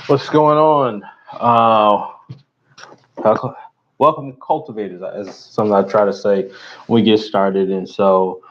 What's going on? Welcome, cultivators, as something I try to say when we get started. And so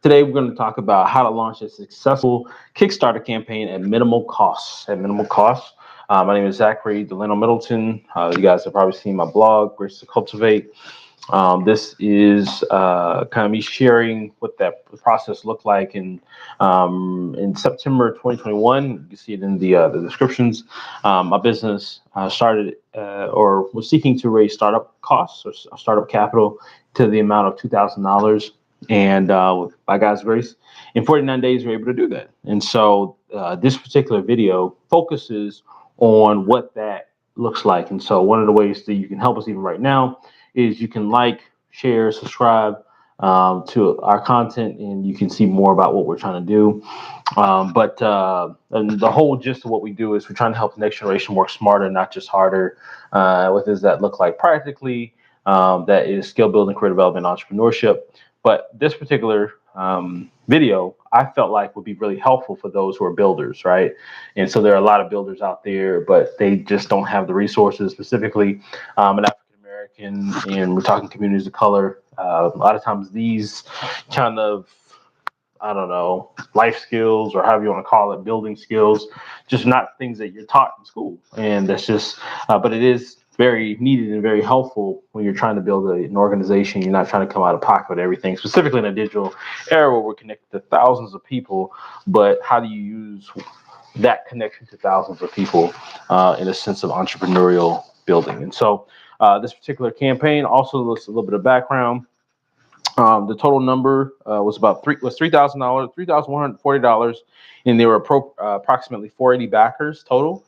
today we're going to talk about how to launch a successful Kickstarter campaign at minimal costs. My name is Zachary Delano Middleton. You guys have probably seen my blog, Grace to Cultivate. This is kind of me sharing what that process looked like in September 2021. You can see it in the descriptions. My business started or was seeking to raise startup costs or startup capital to the amount of $2,000. And by God's grace, in 49 days, we were able to do that. And so this particular video focuses on what that looks like. And so one of the ways that you can help us even right now is you can like, share, subscribe to our content, and you can see more about what we're trying to do. And the whole gist of what we do is we're trying to help the next generation work smarter, not just harder. What does that look like practically? That is skill building, career development, entrepreneurship. But this particular video, I felt like would be really helpful for those who are builders, right? And so there are a lot of builders out there, but they just don't have the resources, specifically an African American, and we're talking communities of color. A lot of times these kind of, I don't know, life skills or however you want to call it, building skills, just not things that you're taught in school. And that's just, but it is very needed and very helpful when you're trying to build an organization. You're not trying to come out of pocket with everything, specifically in a digital era where we're connected to thousands of people. But how do you use that connection to thousands of people in a sense of entrepreneurial building? And so this particular campaign also looks a little bit of background. The total number was $3,000, $3,140, and there were approximately 480 backers total.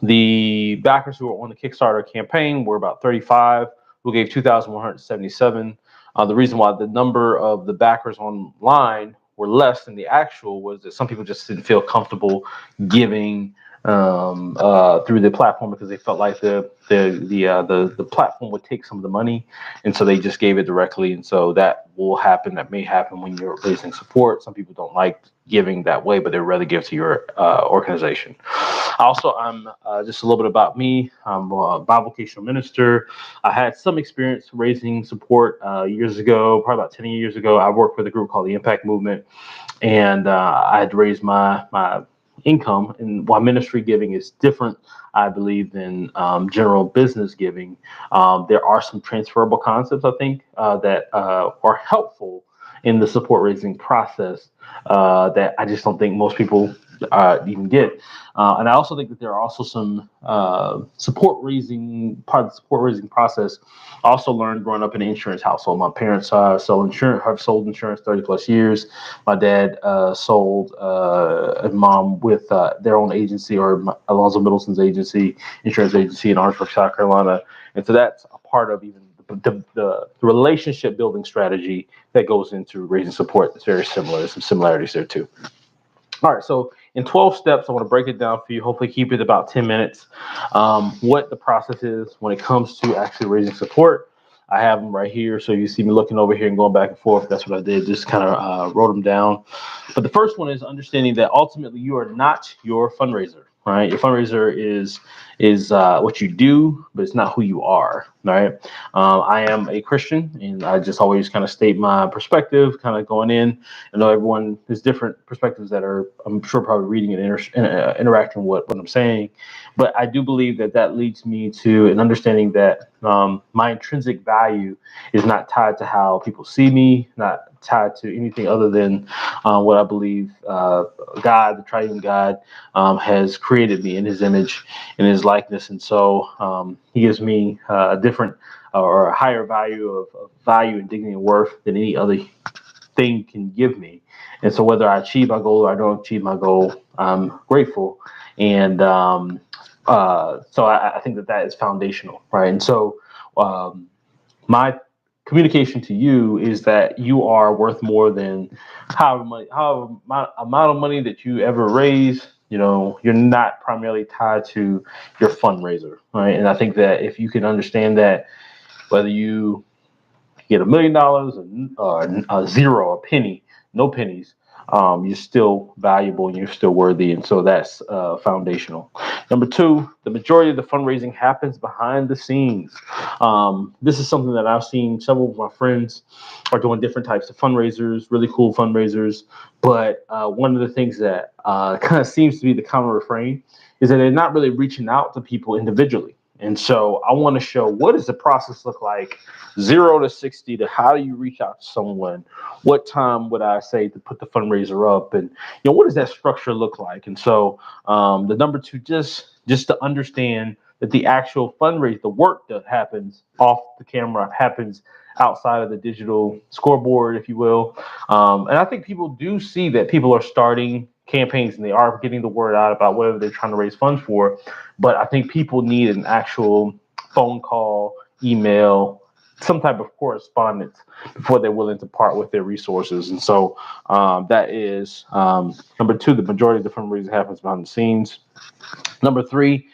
The backers who were on the Kickstarter campaign were about 35, who gave 2,177. The reason why the number of the backers online were less than the actual was that some people just didn't feel comfortable giving through the platform because they felt like the platform would take some of the money, and so they just gave it directly. And so that will happen. That may happen when you're raising support. Some people don't like giving that way, but they'd rather give to your organization. Also, I'm just a little bit about me. I'm a bivocational minister. I had some experience raising support years ago, probably about 10 years ago. I worked with a group called the Impact Movement, and I had raised my income. And while ministry giving is different, I believe, than general business giving, there are some transferable concepts, I think, that are helpful in the support raising process that I just don't think most people even get. And I also think that there are also some part of the support raising process. I also learned growing up in an insurance household. My parents have sold insurance 30 plus years. My dad sold and mom with their own agency, or Alonzo Middleton's agency, insurance agency in Orangeburg, South Carolina. And so that's a part of even the relationship building strategy that goes into raising support. It's very similar. There's some similarities there too. All right, so in 12 steps, I want to break it down for you, hopefully keep it about 10 minutes, what the process is when it comes to actually raising support. I have them right here, so you see me looking over here and going back and forth. That's what I did, just kind of wrote them down. But the first one is understanding that ultimately you are not your fundraiser, right? Your fundraiser is what you do, but it's not who you are, right? I am a Christian, and I just always kind of state my perspective, kind of going in. I know everyone has different perspectives that are, I'm sure, probably reading and interacting with what I'm saying. But I do believe that leads me to an understanding that my intrinsic value is not tied to how people see me, not tied to anything other than what I believe God, the triune God, has created me in his image, in his likeness. And so he gives me a different or a higher value of value and dignity and worth than any other thing can give me. And so whether I achieve my goal or I don't achieve my goal, I'm grateful. And so I think that is foundational, right? And so my communication to you is that you are worth more than however amount of money that you ever raise. You know, you're not primarily tied to your fundraiser, right? And I think that if you can understand that, whether you get $1 million or zero, a penny, no pennies, you're still valuable and you're still worthy. And so that's foundational. Number two, the majority of the fundraising happens behind the scenes. This is something that I've seen several of my friends are doing different types of fundraisers, really cool fundraisers. But one of the things that kind of seems to be the common refrain is that they're not really reaching out to people individually. And so I want to show what does the process look like, 0 to 60, to how do you reach out to someone? What time would I say to put the fundraiser up? And what does that structure look like? And so the number two, just to understand that the actual fundraise, the work that happens off the camera happens outside of the digital scoreboard, if you will. And I think people do see that people are starting campaigns and they are getting the word out about whatever they're trying to raise funds for. But I think people need an actual phone call, email, some type of correspondence before they're willing to part with their resources. And so that is number two. The majority of the fundraising happens behind the scenes. Number three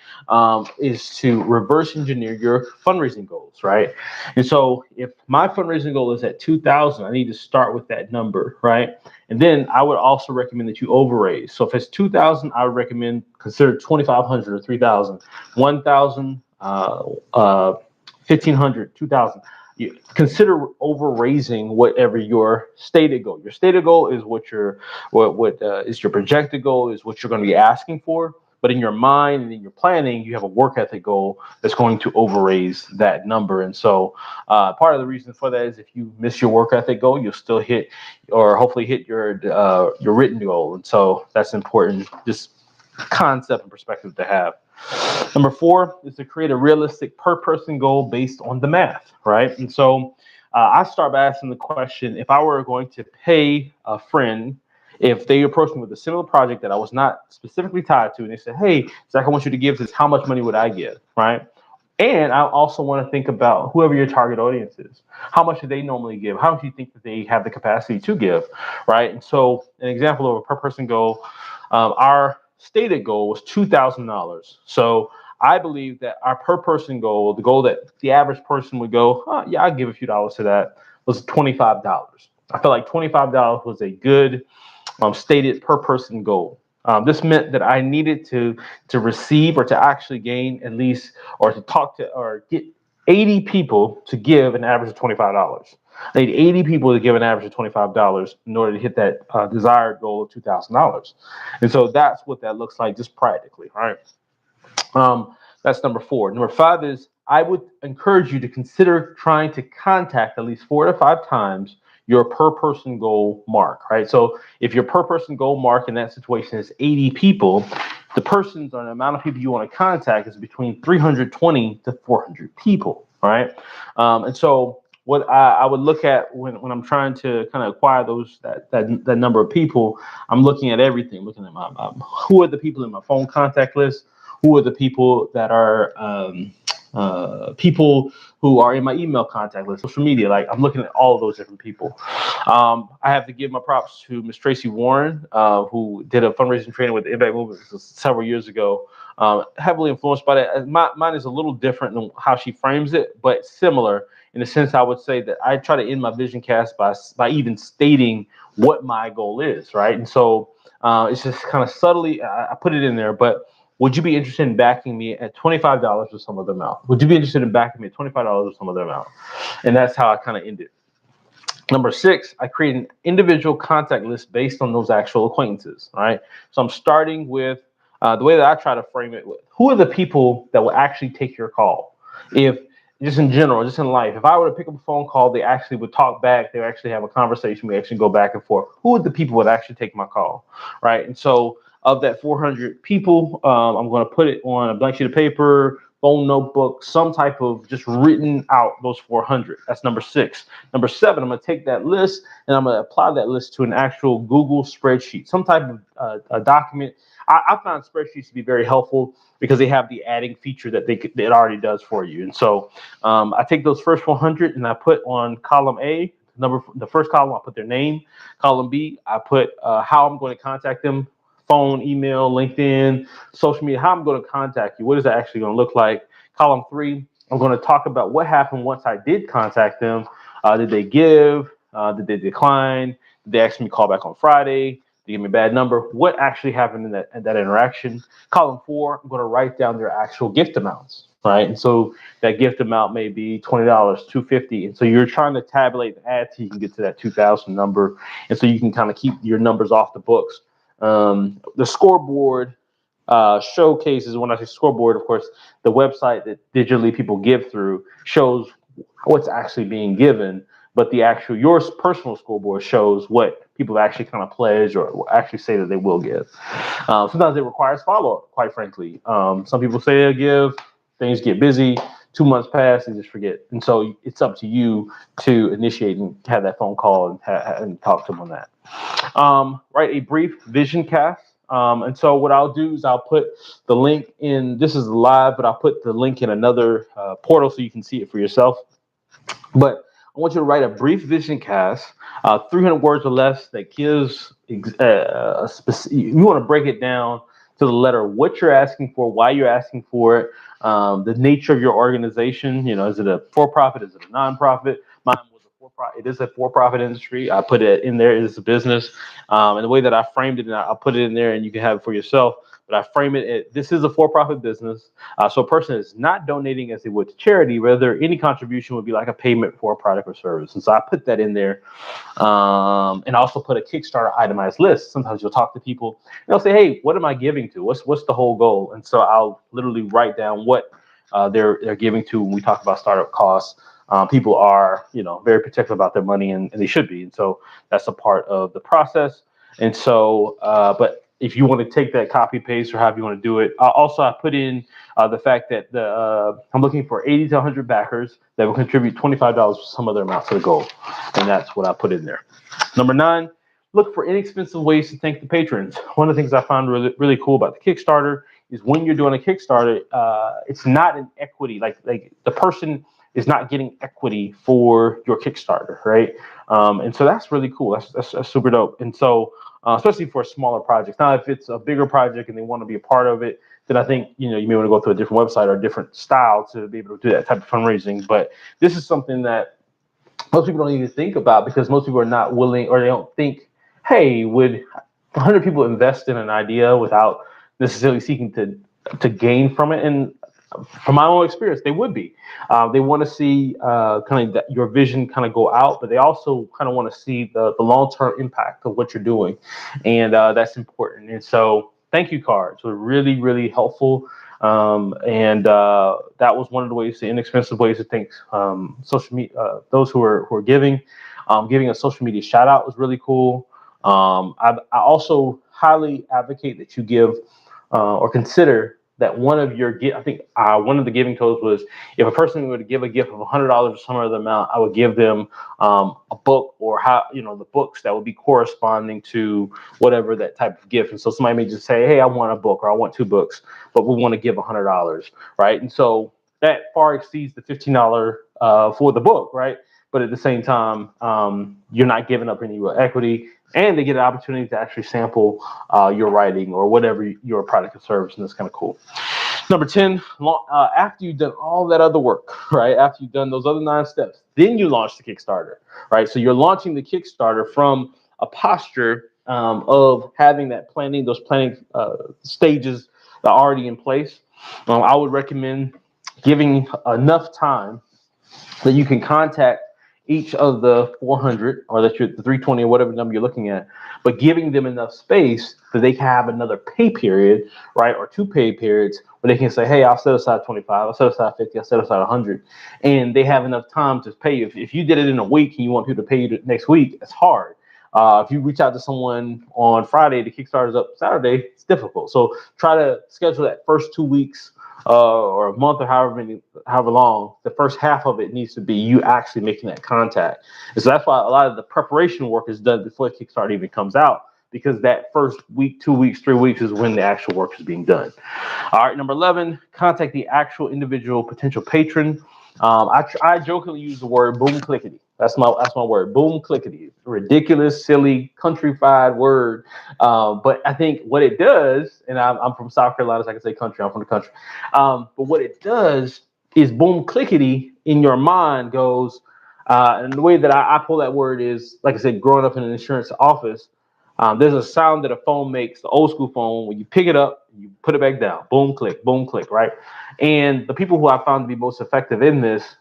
is to reverse engineer your fundraising goals, right? And so if my fundraising goal is at 2,000, I need to start with that number, right? And then I would also recommend that you overraise. So if it's 2,000, I would recommend consider 2,500 or 3,000, 1,000, 1,500, 2,000. You consider over raising whatever your stated goal. Your stated goal is what is your projected goal, is what you're going to be asking for. But in your mind and in your planning, you have a work ethic goal that's going to overraise that number. And so part of the reason for that is if you miss your work ethic goal, you'll still hit or hopefully hit your written goal. And so that's important, just concept and perspective to have. Number four is to create a realistic per person goal based on the math, right? And so I start by asking the question, if I were going to pay a friend, if they approached me with a similar project that I was not specifically tied to, and they said, hey, Zach, I want you to give this, how much money would I give, right? And I also want to think about whoever your target audience is. How much do they normally give? How much do you think that they have the capacity to give, right? And so an example of a per person goal, our stated goal was $2,000. So I believe that our per person goal, the goal that the average person would go, yeah, I'll give a few dollars to that, was $25. I felt like $25 was a good stated per person goal. This meant that I needed to receive or to actually gain at least, or to talk to or get 80 people to give an average of $25. I need 80 people to give an average of $25 in order to hit that desired goal of $2,000. And so that's what that looks like just practically, right? That's number four. Number five is I would encourage you to consider trying to contact at least 4 to 5 times your per person goal mark, right? So if your per person goal mark in that situation is 80 people, the persons or the amount of people you want to contact is between 320 to 400 people, right? And so what I would look at when I'm trying to kind of acquire that number of people, I'm looking at everything, looking at my who are the people in my phone contact list, who are the people that are people who are in my email contact list, social media. Like I'm looking at all of those different people. I have to give my props to Miss Tracy Warren, who did a fundraising training with the Impact Movement several years ago. Heavily influenced by that. Mine is a little different than how she frames it, but similar in the sense I would say that I try to end my vision cast by even stating what my goal is, right? And so it's just kind of subtly I put it in there, but would you be interested in backing me at $25 or some other amount? Would you be interested in backing me at $25 or some other amount? And that's how I kind of ended. Number six, I create an individual contact list based on those actual acquaintances, right? So I'm starting with the way that I try to frame it with who are the people that will actually take your call? If just in general, just in life, if I were to pick up a phone call, they actually would talk back, they would actually have a conversation, we actually go back and forth. Who are the people that actually take my call, right? And so of that 400 people, I'm going to put it on a blank sheet of paper, phone notebook, some type of just written out those 400. That's number six. Number seven, I'm going to take that list and I'm going to apply that list to an actual Google spreadsheet, some type of a document. I find spreadsheets to be very helpful because they have the adding feature that it already does for you. And so I take those first 400 and I put on column A, the first column, I put their name. Column B, I put how I'm going to contact them. Phone, email, LinkedIn, social media, how I'm going to contact you. What is that actually going to look like? Column three, I'm going to talk about what happened once I did contact them. Did they give? Did they decline? They ask me to call back on Friday. They give me a bad number. What actually happened in that interaction? Column 4, I'm going to write down their actual gift amounts, right? And so that gift amount may be $20, $250, and so you're trying to tabulate and add till you can get to that 2,000 number, and so you can kind of keep your numbers off the books. The scoreboard showcases, when I say scoreboard, of course, the website that digitally people give through shows what's actually being given, but the actual your personal scoreboard shows what people actually kind of pledge or actually say that they will give. Sometimes it requires follow-up, quite frankly. Some people say they'll give, things get busy, 2 months pass, they just forget. And so it's up to you to initiate and have that phone call and talk to them on that. Write a brief vision cast. And so what I'll do is I'll put the link in, this is live, but I'll put the link in another portal so you can see it for yourself. But I want you to write a brief vision cast, 300 words or less, that gives you want to break it down to the letter what you're asking for, why you're asking for it, the nature of your organization. You know, is it a for-profit? Is it a non-profit? Mine was a for-profit. It is a for-profit industry. I put it in there. It is a business. And the way that I framed it, and I'll put it in there and you can have it for yourself. But I frame it, this is a for-profit business. So a person is not donating as they would to charity. Rather, any contribution would be like a payment for a product or service. And so I put that in there. And I also put a Kickstarter itemized list. Sometimes you'll talk to people and they'll say, hey, what am I giving to? What's the whole goal? And so I'll literally write down what they're giving to when we talk about startup costs. People are, very particular about their money, and they should be. And so that's a part of the process. And so, but if you want to take that copy paste or however you want to do it, also I put in the fact that I'm looking for 80 to 100 backers that will contribute $25 or some other amount to the goal, and that's what I put in there. Number 9, look for inexpensive ways to thank the patrons. One of the things I found really, really cool about the Kickstarter is when you're doing a Kickstarter, it's not an equity, like the person is not getting equity for your Kickstarter, right? And so that's really cool. That's super dope. And so, especially for smaller projects. Now, if it's a bigger project and they want to be a part of it, then I think, you may want to go through a different website or a different style to be able to do that type of fundraising. But this is something that most people don't even think about because most people are not willing, or they don't think, hey, would 100 people invest in an idea without necessarily seeking to gain from it? And from my own experience, they would be. They want to see kind of your vision kind of go out, but they also kind of want to see the long-term impact of what you're doing. And that's important. And so thank you cards were really, really helpful. And that was one of the ways, the inexpensive ways to thank social media, those who are giving. Giving a social media shout out was really cool. I also highly advocate that you give or consider that one of your I think one of the giving codes was if a person were to give a gift of $100 or some other amount, I would give them a book or the books that would be corresponding to whatever that type of gift. And so somebody may just say, hey, I want a book or I want 2 books, but we want to give $100, right? And so that far exceeds the $15 for the book, right? But at the same time, you're not giving up any real equity, and they get an opportunity to actually sample your writing or whatever your product or service, and that's kind of cool. Number 10, after you've done all that other work, right? After you've done those other 9 steps, then you launch the Kickstarter, right? So you're launching the Kickstarter from a posture of having that planning, those planning stages that are already in place. I would recommend giving enough time that you can contact each of the 400 or the 320 or whatever number you're looking at, but giving them enough space that they can have another pay period, right? Or 2 pay periods where they can say, hey, I'll set aside 25, I'll set aside 50, I'll set aside 100. And they have enough time to pay you. If you did it in a week and you want people to pay you next week, it's hard. If you reach out to someone on Friday, the Kickstarter's up Saturday, it's difficult. So try to schedule that first 2 weeks or a month or however long. The first half of it needs to be you actually making that contact. And so that's why a lot of the preparation work is done before Kickstarter even comes out, because that first week, 2 weeks, 3 weeks is when the actual work is being done. All right, number 11, contact the actual individual potential patron. I jokingly use the word boom clickety. That's my word, boom clickety. Ridiculous, silly, countrified word. But I think what it does, and I'm from South Carolina, so I can say country, I'm from the country. But what it does is boom clickety in your mind goes, And the way that I pull that word is, like I said, growing up in an insurance office, there's a sound that a phone makes, the old school phone, when you pick it up, you put it back down, boom, click, right? And the people who I found to be most effective in this,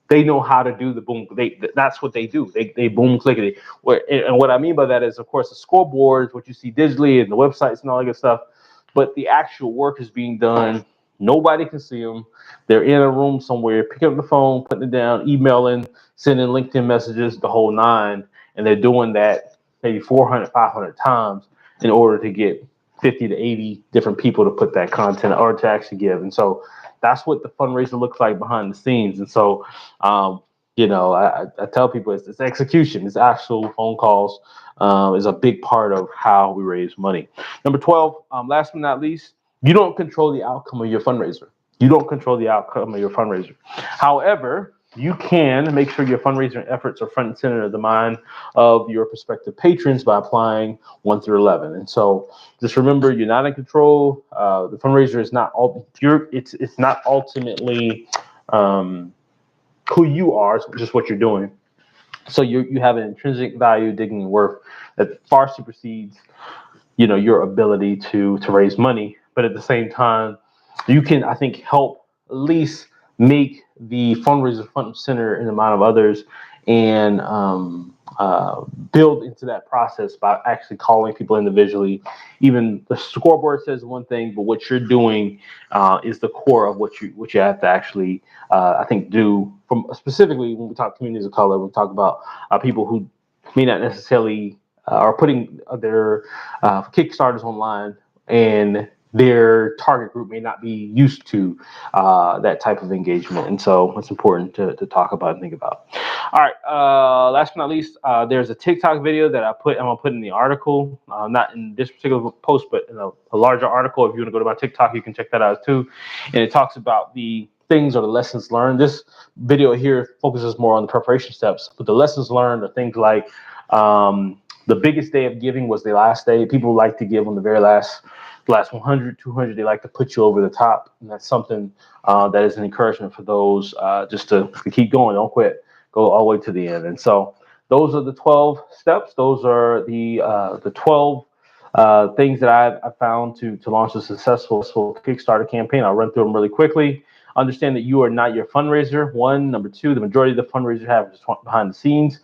they know how to do the boom. That's what they do. They boom, click it. And what I mean by that is, of course, the scoreboards, what you see digitally, and the websites and all that good stuff. But the actual work is being done. Nobody can see them. They're in a room somewhere, picking up the phone, putting it down, emailing, sending LinkedIn messages, the whole nine. And they're doing that maybe 400, 500 times in order to get 50 to 80 different people to put that content or to actually give. And so that's what the fundraiser looks like behind the scenes. And so, I tell people it's execution, it's actual phone calls, is a big part of how we raise money. Number 12, last but not least, you don't control the outcome of your fundraiser. You don't control the outcome of your fundraiser. However, you can make sure your fundraising efforts are front and center of the mind of your prospective patrons by applying 1 through 11. And so, just remember, you're not in control. The fundraiser is not all. It's not ultimately who you are. It's just what you're doing. So you have an intrinsic value, dignity, and worth that far supersedes, your ability to raise money. But at the same time, you can, I think, help at least make the fundraiser front and center in the mind of others, and build into that process by actually calling people individually. Even the scoreboard says one thing, but what you're doing is the core of what you have to actually, I think, do. From specifically when we talk communities of color, we talk about people who may not necessarily are putting their Kickstarters online, and their target group may not be used to that type of engagement. And so it's important to talk about and think about. All right. Last but not least, there's a TikTok video that I'm gonna put in the article, not in this particular post, but in a larger article. If you want to go to my TikTok, you can check that out too. And it talks about the things or the lessons learned. This video here focuses more on the preparation steps, but the lessons learned are things like, the biggest day of giving was the last day. People like to give on the very last 100, 200. They like to put you over the top. And that's something that is an encouragement for those just to keep going. Don't quit. Go all the way to the end. And so those are the 12 steps. Those are the 12 things that I found to launch a successful Kickstarter campaign. I'll run through them really quickly. Understand that you are not your fundraiser. One. Number two, the majority of the fundraiser have is behind the scenes.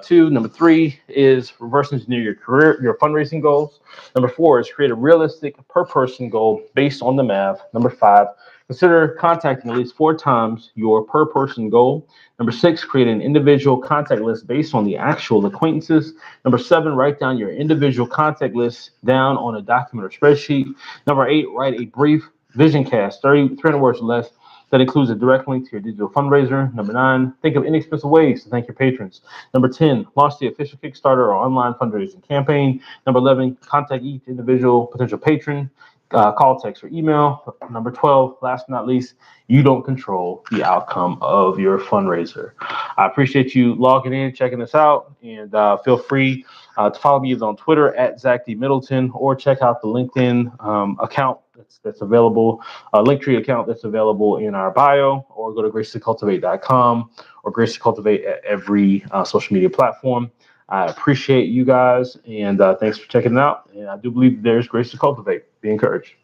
Two. Number three is reverse engineer your fundraising goals. Number four is create a realistic per person goal based on the math. Number five, consider contacting at least 4 times your per person goal. Number six, create an individual contact list based on the actual acquaintances. Number seven, write down your individual contact list down on a document or spreadsheet. Number eight, write a brief vision cast, 300 words or less, that includes a direct link to your digital fundraiser. Number 9, think of inexpensive ways to thank your patrons. Number 10, launch the official Kickstarter or online fundraising campaign. Number 11, contact each individual potential patron, call, text, or email. Number 12, last but not least, you don't control the outcome of your fundraiser. I appreciate you logging in, checking this out, and feel free to follow me either on Twitter at Zach D. Middleton, or check out the LinkedIn account that's available, Linktree account that's available in our bio, or go to gracetocultivate.com or Grace to Cultivate at every social media platform. I appreciate you guys, and thanks for checking it out. And I do believe there's grace to cultivate. Be encouraged.